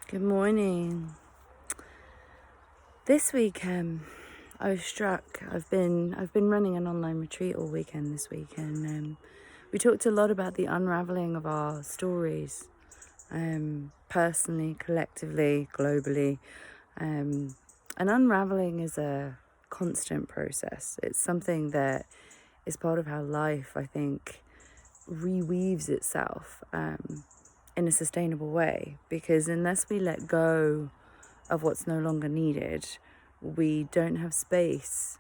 Good morning. This week, I was struck. I've been running an online retreat all weekend this week, and we talked a lot about the unraveling of our stories, personally, collectively, globally, and unraveling is a constant process. It's something that is part of how life, I think, reweaves itself in a sustainable way, because unless we let go of what's no longer needed, we don't have space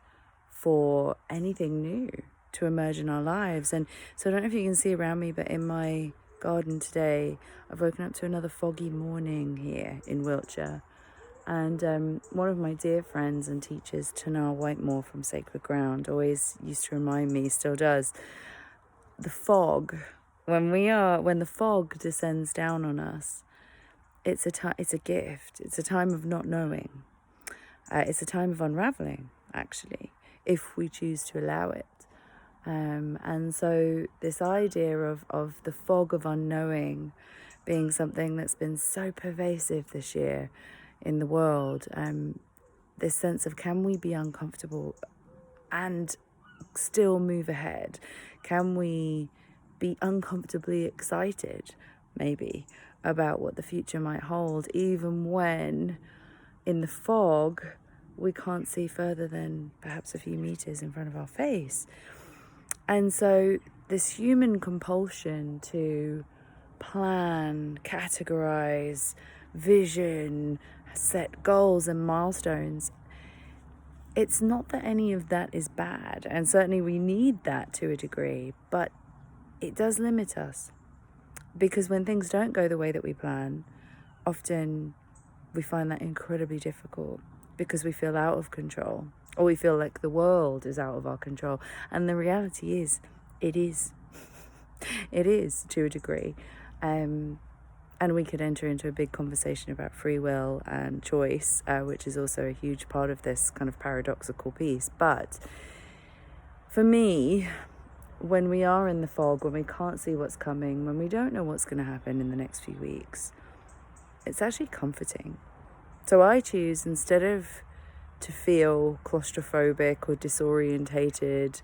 for anything new to emerge in our lives. And so I don't know if you can see around me, but in my garden today, I've woken up to another foggy morning here in Wiltshire. And one of my dear friends and teachers, Tanar Whitemore from Sacred Ground, always used to remind me, still does, the fog, when the fog descends down on us, it's a gift. It's a time of not knowing. It's a time of unraveling, actually, if we choose to allow it. And so this idea of the fog of unknowing being something that's been so pervasive this year in the world, this sense of, can we be uncomfortable and still move ahead? Can we be uncomfortably excited, maybe, about what the future might hold, even when in the fog we can't see further than perhaps a few meters in front of our face? And so this human compulsion to plan, categorize, vision, set goals and milestones, it's not that any of that is bad, and certainly we need that to a degree, but it does limit us, because when things don't go the way that we plan, often we find that incredibly difficult because we feel out of control, or we feel like the world is out of our control. And the reality is, it is. It is, to a degree. And we could enter into a big conversation about free will and choice, which is also a huge part of this kind of paradoxical piece. But for me, when we are in the fog, when we can't see what's coming, when we don't know what's going to happen in the next few weeks, it's actually comforting. So I choose, instead of to feel claustrophobic or disorientated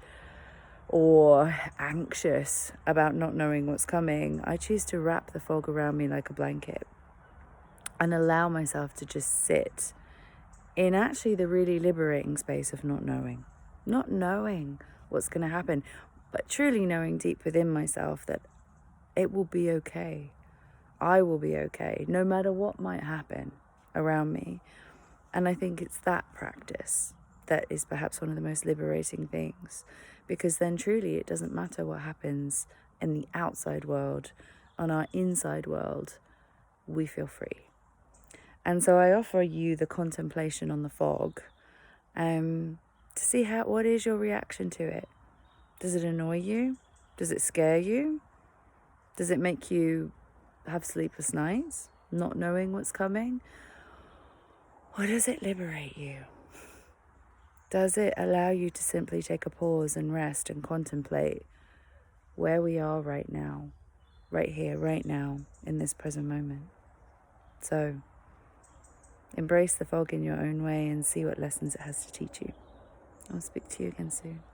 or anxious about not knowing what's coming, I choose to wrap the fog around me like a blanket and allow myself to just sit in actually the really liberating space of not knowing what's going to happen, but truly knowing deep within myself that it will be okay. I will be okay, no matter what might happen around me. And I think it's that practice that is perhaps one of the most liberating things, because then truly it doesn't matter what happens in the outside world. On our inside world, we feel free. And so I offer you the contemplation on the fog, to see what is your reaction to it. Does it annoy you? Does it scare you? Does it make you have sleepless nights, not knowing what's coming? Or does it liberate you? Does it allow you to simply take a pause and rest and contemplate where we are right now, right here, right now, in this present moment? So embrace the fog in your own way and see what lessons it has to teach you. I'll speak to you again soon.